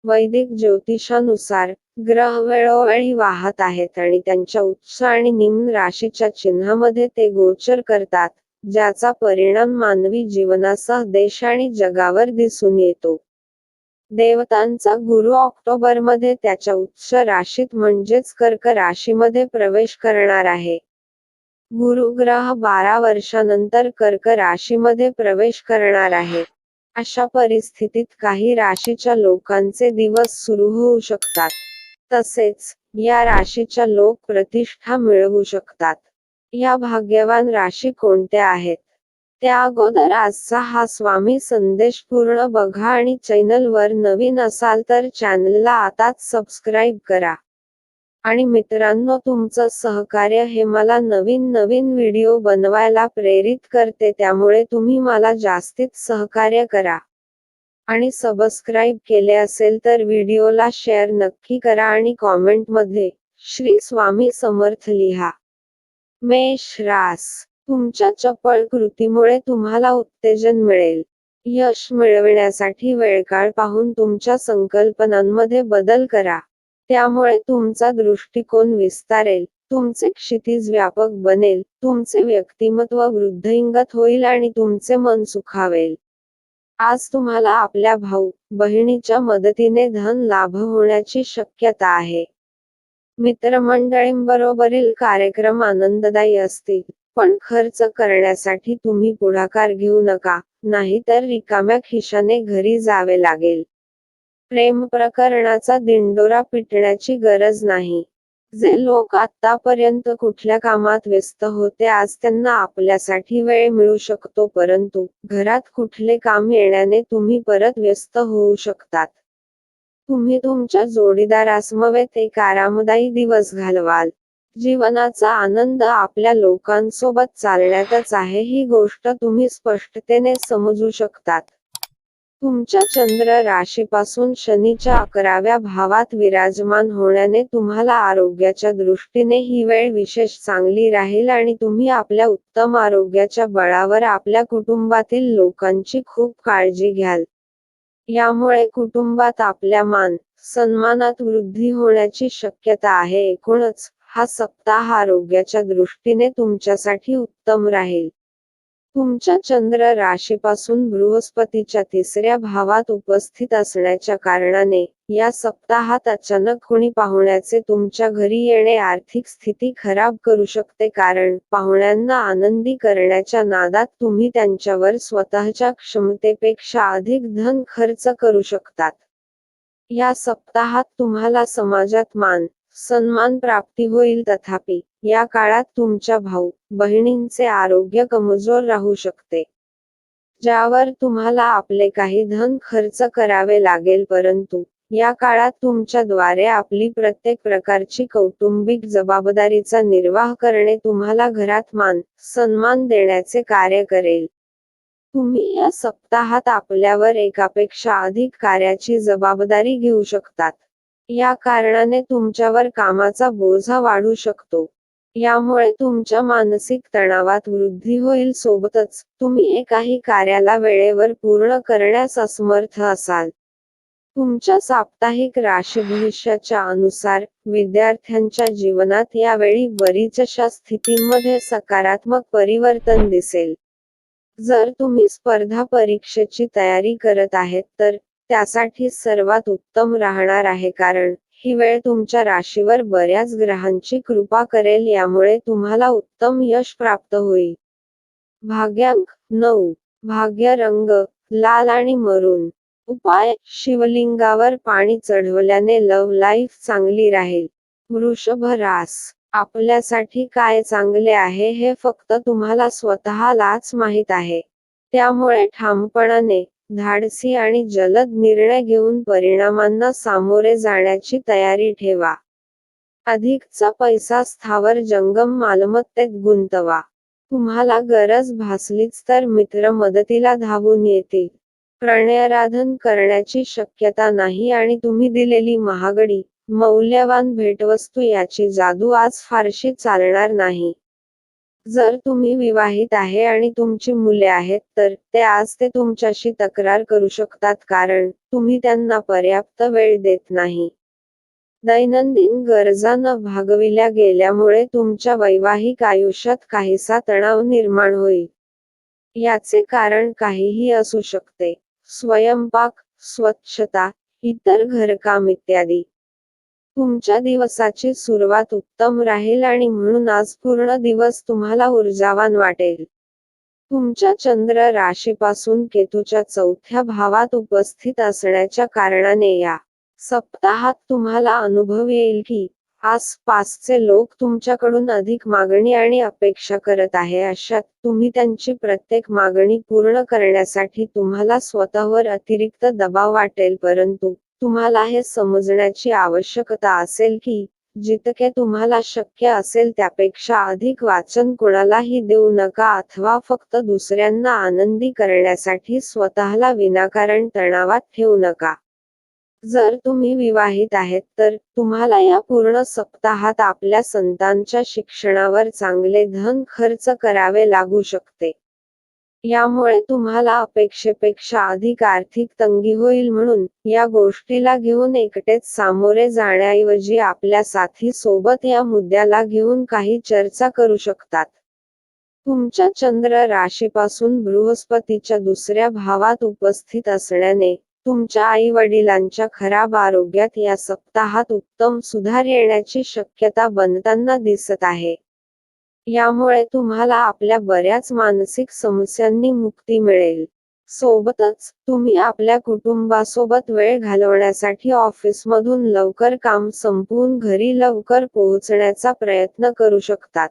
वैदिक ज्योतिषानुसार ग्रह वेळोवेळी वाहत आहेत आणि त्यांच्या उच्च आणि निम्न राशीच्या चिन्हामध्ये ते गोचर करतात, ज्याचा परिणाम मानवी जीवनासह देश आणि जगावर दिसून येतो. देवतांचा गुरु ऑक्टोबरमध्ये त्याच्या उच्च राशीत म्हणजेच कर्क राशीमध्ये प्रवेश करणार आहे. गुरु ग्रह 12 वर्षांनंतर कर्क राशीमध्ये प्रवेश करणार आहे. अशा परिस्थितीत काही राशीच्या लोकांचे दिवस सुरू होऊ शकतात. तसेच या राशीच्या लोक प्रतिष्ठा मिळवू शकतात. या भाग्यवान राशी कोणत्या आहेत? त्या अगोदर आजचा हा स्वामी संदेश पूर्ण बघा आणि चॅनलवर नवीन असाल तर चॅनलला आताच सबस्क्राईब करा. आणि मित्रांनो, तुमचं सहकार्य हे मला नवीन व्हिडिओ बनवायला प्रेरित करते, त्यामुळे तुम्ही मला जास्तीत सहकार्य करा. आणि सबस्क्राईब केले असेल तर व्हिडिओला शेअर नक्की करा आणि कॉमेंटमध्ये श्री स्वामी समर्थ लिहा. मेष रास. तुमच्या चपळ कृतीमुळे तुम्हाला उत्तेजन मिळेल. यश मिळविण्यासाठी वेळकाळ पाहून तुमच्या संकल्पनांमध्ये बदल करा. त्यामुळे तुमचा दृष्टिकोन विस्तारेल, तुमचे क्षितिज व्यापक बनेल, तुमचे व्यक्तिमत्व वृद्धिंगत होईल आणि तुमचे मन सुखावेल. आज तुम्हाला आपल्या भाऊ बहिणीच्या मदतीने धन लाभ होण्याची शक्यता आहे. मित्रमंडळींबरोबरील कार्यक्रम आनंददायी असतील, पण खर्च करण्यासाठी तुम्ही पुढाकार घेऊ नका, नाहीतर रिकाम्या खिशाने घरी जावे लागेल. प्रेम प्रकरणाचा दिंडोरा पिटण्याची गरज नाही. जे लोक आतापर्यंत कुठल्या कामात व्यस्त होते, आज त्यांना आपल्यासाठी वेळ मिळू शकतो, परंतु घरात कुठले काम येण्याने तुम्ही परत व्यस्त होऊ शकतात. तुम्ही तुमच्या जोडीदारासमवेत एक आरामदायी दिवस घालवाल. जीवनाचा आनंद आपल्या लोकांसोबत चालण्यातच आहे, ही गोष्ट तुम्ही स्पष्टतेने समजू शकतात. तुमच्या चंद्र राशीपासून शनीच्या 11व्या भावात विराजमान होण्याने तुम्हाला आरोग्याच्या दृष्टीने ही वेळ विशेष चांगली राहील आणि तुम्ही आपल्या उत्तम आरोग्याच्या बळावर आपल्या कुटुंबातील लोकांची खूप काळजी घ्याल. यामुळे कुटुंबात आपल्या मान सन्मानात वृद्धी होण्याची शक्यता आहे. एकूणच हा सप्ताह आरोग्याच्या दृष्टीने तुमच्यासाठी उत्तम राहील. तुमच्या चंद्र राशीपासून बृहस्पतीच्या 3ऱ्या भावात उपस्थित असण्याच्या कारणाने या सप्ताहात अचानक कोणी पाहुण्याचे तुमच्या घरी येणे आर्थिक स्थिती खराब करू शकते, कारण पाहुण्यांना आनंदी करण्याच्या नादात तुम्ही त्यांच्यावर स्वतःच्या क्षमतेपेक्षा अधिक धन खर्च करू शकतात. या सप्ताहात तुम्हाला समाजात मान सन्मान प्राप्ती होईल, तथापि या काळात तुमच्या भाऊ बहिणींचे आरोग्य कमजोर राहू शकते, ज्यावर तुम्हाला आपले काही धन खर्च करावे लागेल, परंतु या काळात तुमच्याद्वारे आपली प्रत्येक प्रकारची कौटुंबिक जबाबदारीचा निर्वाह करणे तुम्हाला घरात मान सन्मान देण्याचे कार्य करेल. तुम्ही या सप्ताहात आपल्यावर एकापेक्षा अधिक कार्याची जबाबदारी घेऊ शकतात. या कारणाने तुमच्यावर कामाचा बोजा वाढू शकतो. यामुळे तुमच्या मानसिक तणावात वृद्धी होईल, सोबतच तुम्ही एकाही कार्याला वेळेवर पूर्ण करण्यास असमर्थ असाल. तुमच्या साप्ताहिक राशी भविष्याच्या अनुसार विद्यार्थ्यांच्या जीवनात यावेळी बरीचशा स्थितींमध्ये सकारात्मक परिवर्तन दिसेल. जर तुम्ही स्पर्धा परीक्षेची तयारी करत आहेत तर त्यासाठी सर्वात उत्तम राहणार आहे, कारण ही वेळ तुमच्या राशीवर बऱ्याच ग्रहांची कृपा करेल. यामुळे तुम्हाला उत्तम यश प्राप्त होईल. भाग्यांक 9. भाग्य रंग लाल आणि मरून. उपाय: शिवलिंगावर पाणी चढवल्याने लव्ह लाईफ चांगली राहील. वृषभ रास. आपल्यासाठी काय चांगले आहे हे फक्त तुम्हाला स्वतःलाच माहीत आहे. त्यामुळे ठामपणाने, धाडसी आणि जलद निर्णय घेऊन परिणामांना सामोरे जाण्याची तयारी ठेवा. अधिकचा पैसा स्थावर जंगम मालमत्तेत गुंतवा. तुम्हाला गरज भासलीच तर मित्र मदतीला धावून येतील. प्रणयाराधन करण्याची शक्यता नाही आणि तुम्ही दिलेली महागडी मौल्यवान भेटवस्तू याची जादू आज फारशी चालणार नाही. जर तुम्ही विवाहित आहे आणि तुमची मुले आहेत तर आज ते तुमच्याशी तक्रार करू शकतात कारण तुम्ही त्यांना पर्याप्त वेळ देत नाही. दैनंदिन गरजा न भागविल्या गेल्यामुळे तुमच्या वैवाहिक आयुष्यात काहीसा तणाव निर्माण होईल. याचे कारण काहीही असू शकते. स्वयंपाक, स्वच्छता, इतर घरकाम इत्यादी. तुमच्या दिवसाची सुरुवात उत्तम राहील आणि म्हणून आज पूर्ण दिवस तुम्हाला ऊर्जावान वाटेल. तुमच्या चंद्र राशीपासून केतूच्या 4थ्या भावात उपस्थित असण्याच्या कारणाने या सप्ताहात तुम्हाला अनुभव येईल की आसपासचे लोक तुमच्याकडून अधिक मागणी आणि अपेक्षा करत आहे. अशात तुम्ही त्यांची प्रत्येक मागणी पूर्ण करण्यासाठी तुम्हाला स्वतःवर अतिरिक्त दबाव वाटेल, परंतु तुम्हाला हे समजण्याची आवश्यकता असेल की जितके तुम्हाला शक्य असेल त्यापेक्षा अधिक वाचन कुणालाही देऊ नका अथवा फक्त दुसऱ्यांना आनंदी करण्यासाठी स्वतःला विनाकारण तणावात ठेवू नका. जर तुम्ही विवाहित आहेत तर तुम्हाला या पूर्ण सप्ताहात आपल्या संतांच्या शिक्षणावर चांगले धन खर्च करावे लागू शकते. यामुळे तुम्हाला अपेक्षेपेक्षा अधिक आर्थिक तंगी होईल, म्हणून या गोष्टीला घेऊन एकटेच सामोरे जाण्याऐवजी आपल्या साथी सोबत या मुद्द्याला घेऊन काही चर्चा करू शकतात. तुमच्या चंद्र राशीपासून बृहस्पतीच्या 2ऱ्या भावात उपस्थित असण्याने तुमच्या आई वडिलांच्या खराब आरोग्यात या सप्ताहात उत्तम सुधार येण्याची शक्यता बनताना दिसत आहे. यामुळे तुम्हाला आपल्या बऱ्याच मानसिक समस्यांनी मुक्ती मिळेल. सोबतच तुम्ही आपल्या कुटुंबासोबत वेळ घालवण्यासाठी ऑफिसमधून लवकर काम संपवून घरी लवकर पोहोचण्याचा प्रयत्न करू शकतात.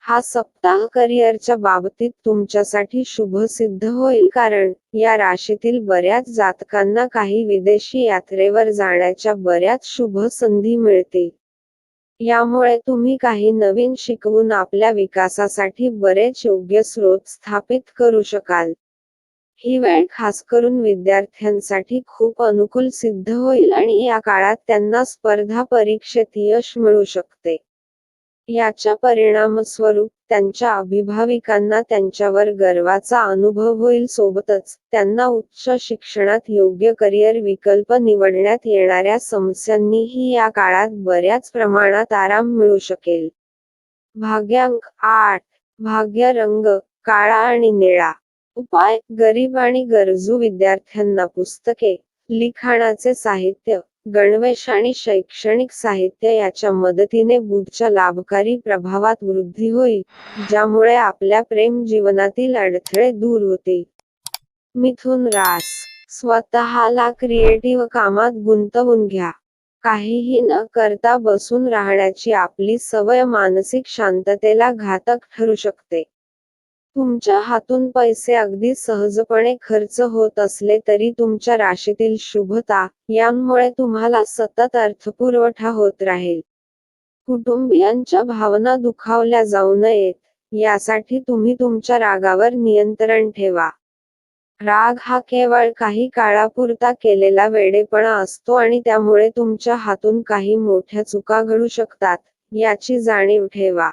हा सप्ताह करिअरच्या बाबतीत तुमच्यासाठी शुभ सिद्ध होईल कारण या राशीतील बऱ्याच जातकांना काही विदेशी यात्रेवर जाण्याच्या बऱ्याच शुभ संधी मिळतील. यामुळे तुम्ही काही नवीन शिकवून आपल्या विकासासाठी बरेच योग्य स्रोत स्थापित करू शकाल. ही वेळ खासकरून विद्यार्थ्यांसाठी खूप अनुकूल सिद्ध होईल आणि या काळात त्यांना स्पर्धा परीक्षेत यश मिळू शकते. याच्या परिणामस्वरूप त्यांच्या अभिभाविकांना त्यांच्यावर गर्वाचा अनुभव होईल. सोबतच त्यांना उच्च शिक्षणात योग्य करिअर विकल्प निवडण्यात येणाऱ्या समस्यांनीही या काळात बऱ्याच प्रमाणात आराम मिळू शकेल. भाग्यांक 8. भाग्य रंग काळा आणि निळा. उपाय: गरीब आणि गरजू विद्यार्थ्यांना पुस्तके, लिखाणाचे साहित्य, गणवेश आणि शैक्षणिक साहित्य याच्या मदतीने बुधच्या लाभकारी प्रभावात वृद्धी होईल, ज्यामुळे आपल्या प्रेम जीवनातील अडथळे दूर होतील. मिथुन रास. स्वतःला क्रिएटिव्ह कामात गुंतवून घ्या. काहीही न करता बसून राहण्याची आपली सवय मानसिक शांततेला घातक ठरू शकते. तुमच्या हातून पैसे अगदी सहजपणे खर्च होत असले तरी तुमच्या राशीतील शुभता यांमुळे तुम्हाला सतत अर्थपुरवठा होत राहील. कुटुंबियांच्या भावना दुखावल्या जाऊ नयेत यासाठी तुम्ही तुमच्या रागावर नियंत्रण ठेवा. राग हा केवळ काही काळापुरता केलेला वेडेपणा असतो आणि त्यामुळे तुमच्या हातून काही मोठ्या चुका घडू शकतात, याची जाणीव ठेवा.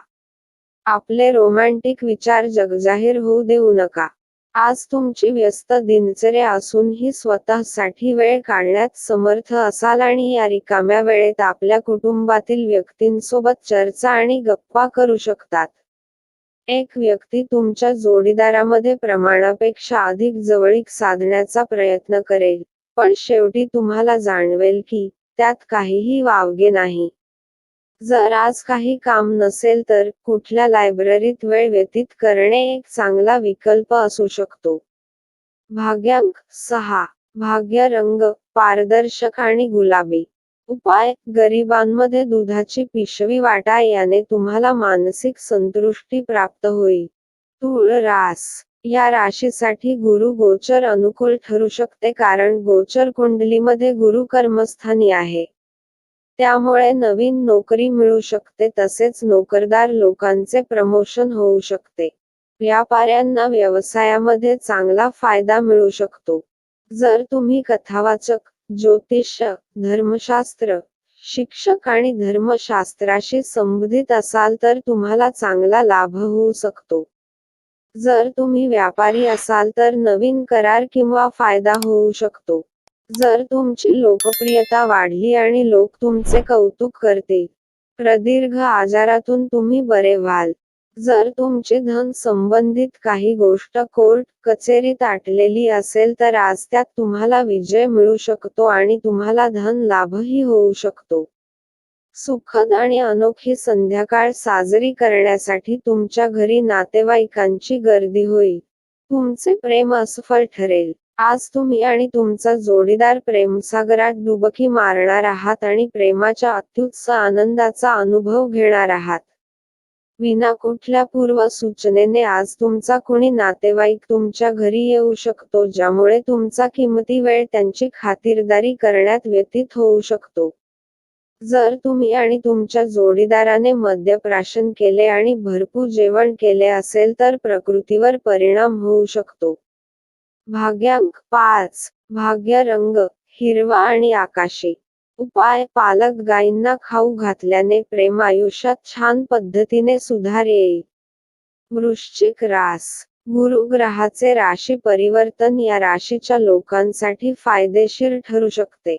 आपले रोमॅन्टिक विचार जगजाहीर होऊ देऊ नका. आज तुमची व्यस्त दिनचर्या असूनही स्वतःसाठी वेळ काढण्यात समर्थ असाल आणि या रिकाम्या वेळेत आपल्या कुटुंबातील व्यक्तींसोबत चर्चा आणि गप्पा करू शकतात. एक व्यक्ती तुमच्या जोडीदारामध्ये प्रमाणापेक्षा अधिक जवळीक साधण्याचा प्रयत्न करेल, पण शेवटी तुम्हाला जाणवेल की त्यात काहीही वावगे नाही. जर आज काही काम नसेल तर कुठल्या लायब्ररीत वेळ व्यतीत करणे एक चांगला विकल्प असू शकतो. भाग्यांक 6. भाग्य रंग पारदर्शक आणि गुलाबी. उपाय: गरिबांमध्ये दुधाची पिशवी वाटा, याने तुम्हाला मानसिक संतुष्टी प्राप्त होईल. तुळ रास. या राशीसाठी गुरु गोचर अनुकूल ठरू शकते कारण गोचर कुंडलीमध्ये गुरु कर्मस्थानी आहे. त्यामुळे नवीन नोकरी मिळू शकते तसेच नोकरदार लोकांचे प्रमोशन होऊ शकते. व्यापाऱ्यांना व्यवसायामध्ये चांगला फायदा मिळू शकतो. जर तुम्ही कथावाचक, ज्योतिष्य, धर्मशास्त्र, शिक्षक आणि धर्मशास्त्राशी संबंधित असाल तर तुम्हाला चांगला लाभ होऊ शकतो. जर तुम्ही व्यापारी असाल तर नवीन करार किंवा फायदा होऊ शकतो. जर तुमची लोकप्रियता वाढली आणि लोक तुमचे कौतुक करतील, प्रदीर्घ आजारातून तुम्ही बरे व्हाल. जर तुमचे धन संबंधित काही गोष्ट कोर्ट कचेरीत अटलेली असेल तर आज त्यात तुम्हाला विजय मिळू शकतो आणि तुम्हाला धन लाभही होऊ शकतो. सुखद आणि अनोखी संध्याकाळ साजरी करण्यासाठी तुमच्या घरी नातेवाईकांची गर्दी होईल. तुमचे प्रेम असफल ठरेल. आज तुम्ही आणि तुमचा जोडीदार प्रेमसागरात डुबकी मारणार आहात आणि प्रेमाच्या अत्युच्च आनंदाचा अनुभव घेणार आहात. विना कुठल्या पूर्वसूचनेने आज तुमचा कुणी नातेवाईक तुमच्या घरी येऊ शकतो ज्यामुळे तुमचा किमती वेळ त्यांची खातिरदारी करण्यात व्यतीत होऊ शकतो. जर तुम्ही आणि तुमच्या जोडीदाराने मद्यप्राशन केले आणि भरपूर जेवण केले असेल तर प्रकृतीवर परिणाम होऊ शकतो. भाग्यांक 5. भाग्य रंग हिरवा आणि आकाशी. उपाय पालक गायींना खाऊ घातल्याने प्रेम आयुष्यात छान पद्धतीने सुधार येईल. वृश्चिक रास. गुरु ग्रहाचे राशी परिवर्तन या राशीच्या लोकांसाठी फायदेशीर ठरू शकते.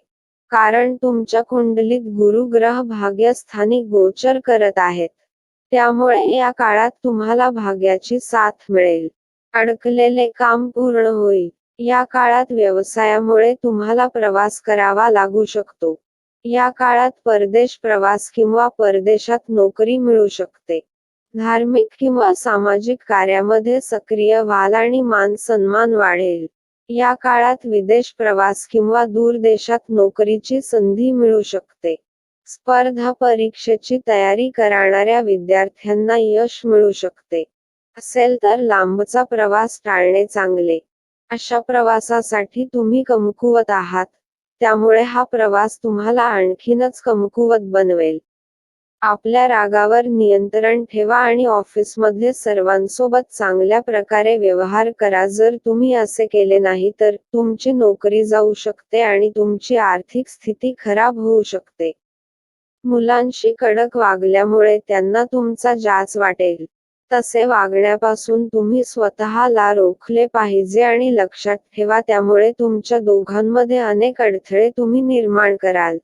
कारण तुमच्या कुंडलीत गुरु ग्रह भाग्यस्थानी गोचर करत आहेत. त्यामुळे या काळात तुम्हाला भाग्याची साथ मिळेल. अडकलेले काम पूर्ण होईल. या काळात व्यवसायामुळे तुम्हाला प्रवास करावा लागू शकतो. या काळात परदेश प्रवास किंवा परदेशात नोकरी मिळू शकते. धार्मिक किंवा सामाजिक कार्यामध्ये सक्रिय व्हाल आणि मान सन्मान वाढेल. या काळात विदेश प्रवास किंवा दूर देशात नोकरीची संधी मिळू शकते. स्पर्धा परीक्षेची तयारी करणाऱ्या विद्यार्थ्यांना यश मिळू शकते. असेल तर लांबचा प्रवास टाळणे चांगले. अशा प्रवासासाठी तुम्ही कमकुवत आहात, त्यामुळे हा प्रवास तुम्हाला आणखीनच कमकुवत बनवेल. आपल्या रागावर नियंत्रण ठेवा आणि ऑफिसमध्ये सर्वांसोबत चांगल्या प्रकारे व्यवहार करा. जर तुम्ही असे केले नाही तर तुमची नोकरी जाऊ शकते आणि तुमची आर्थिक स्थिती खराब होऊ शकते. मुलांशी कडक वागल्यामुळे त्यांना तुमचा जाच वाटेल. तसे वागण्यापासून तुम्ही स्वतःला रोखले पाहिजे आणि लक्षात ठेवा त्यामुळे तुमच्या दोघांमध्ये अनेक अडथळे तुम्ही निर्माण कराल.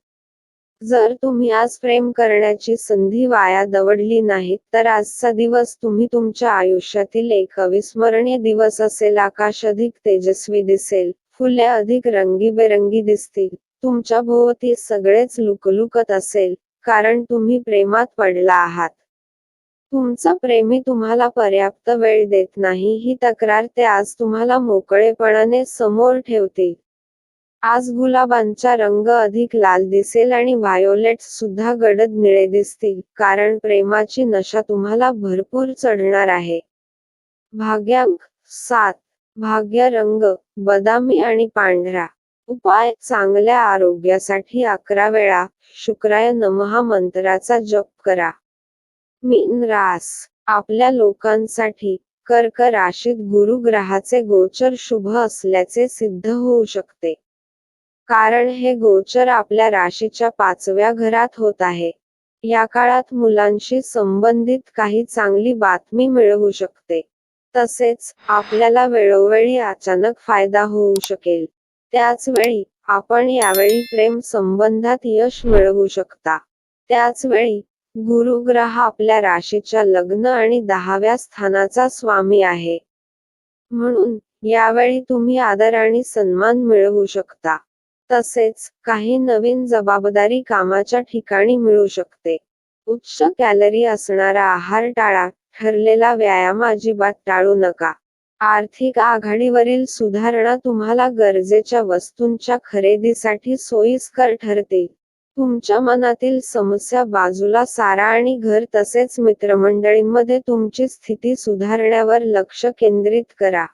जर तुम्ही आज प्रेम करण्याची संधी वाया दवडली नाहीत तर आजचा दिवस तुम्ही तुमच्या आयुष्यातील एक अविस्मरणीय दिवस असेल. आकाश अधिक तेजस्वी दिसेल, फुले अधिक रंगीबेरंगी दिसतील, तुमच्या भोवती सगळेच लुकलुकत असेल, कारण तुम्ही प्रेमात पडला आहात. तुमचा प्रेमी तुम्हाला पर्याप्त वेळ देत नाही ही तक्रार ते आज तुम्हाला मोकळेपणाने समोर ठेवतील. आज गुलाबांचा रंग अधिक लाल दिसेल आणि व्हायोलेट्स सुद्धा गडद निळे दिसतील, कारण प्रेमाची नशा तुम्हाला भरपूर चढणार आहे. भाग्यांक 7. भाग्य रंग बदामी आणि पांढरा. उपाय चांगल्या आरोग्यासाठी 11 वेळा शुक्राय नमः मंत्राचा जप करा. मीन रास. आपल्या लोकांसाठी कर्क राशीत गुरु ग्रहाचे गोचर शुभ असल्याचे सिद्ध होऊ शकते. कारण हे गोचर आपल्या राशीच्या 5व्या घरात होत आहे. या काळात मुलांशी संबंधित काही चांगली बातमी मिळवू शकते. तसेच आपल्याला वेळोवेळी अचानक फायदा होऊ शकेल. त्याच वेळी आपण यावेळी प्रेम संबंधात यश मिळवू शकता. त्याच वेळी गुरु ग्रह आपल्या राशीच्या लग्न आणि 10व्या स्थानाचा स्वामी आहे. म्हणून यावेळी तुम्ही आदर आणि सन्मान मिळवू शकता. तसेच काही नवीन जबाबदारी कामाच्या ठिकाणी मिळू शकते. उच्च कॅलरी असणारा आहार टाळा. ठरलेला व्यायाम अजिबात टाळू नका. आर्थिक आघाडीवरील सुधारणा तुम्हाला गरजेच्या वस्तूंच्या खरेदीसाठी सोयीस्कर ठरतील. तुमच्या मनातील समस्या बाजूला सारा आणि घर तसेच मित्रमंडळींमध्ये तुमची स्थिती सुधारण्यावर लक्ष केंद्रित करा.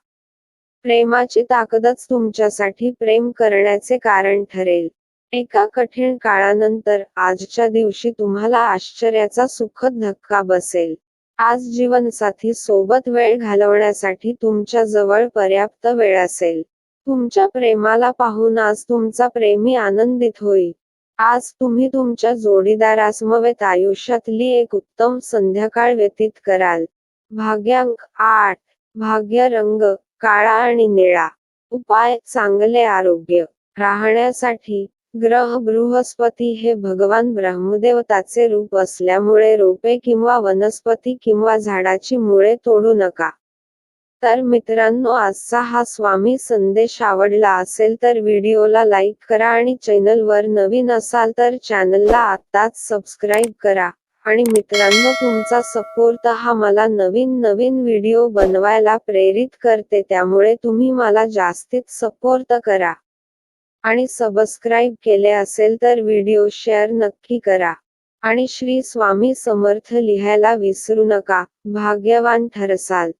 प्रेमाची ताकदच तुमच्यासाठी प्रेम करण्याचे कारण ठरेल. एका कठीण काळानंतर आजच्या दिवशी तुम्हाला आश्चर्याचा सुखद धक्का बसेल. आज जीवनसाथी सोबत वेळ घालवण्यासाठी तुमच्या जवळ पर्याप्त वेळ असेल. तुमच्या प्रेमाला पाहून आज तुमचा प्रेमी आनंदित होईल. आज तुम्ही तुमच्या जोडीदारासमवेत आयुष्यातली एक उत्तम संध्याकाळ व्यतीत कराल. भाग्यांक 8. भाग्य रंग काळा आणि निळा. उपाय चांगले आरोग्य राहण्यासाठी ग्रह बृहस्पती हे भगवान ब्रह्मदेवताचे रूप असल्यामुळे रोपे किंवा वनस्पती किंवा झाडाची मुळे तोडू नका. तर मित्रांनो, आजचा हा स्वामी संदेश आवडला असेल तर व्हिडिओला लाईक करा आणि चॅनलवर नवीन असाल तर चॅनलला आत्ताच सबस्क्राईब करा. आणि मित्रांनो, तुमचा सपोर्ट हा मला नवीन व्हिडिओ बनवायला प्रेरित करते, त्यामुळे तुम्ही मला जास्तीत सपोर्ट करा. आणि सबस्क्राईब केले असेल तर व्हिडिओ शेअर नक्की करा. आणि श्री स्वामी समर्थ लिहायला विसरू नका. भाग्यवान ठरसाल.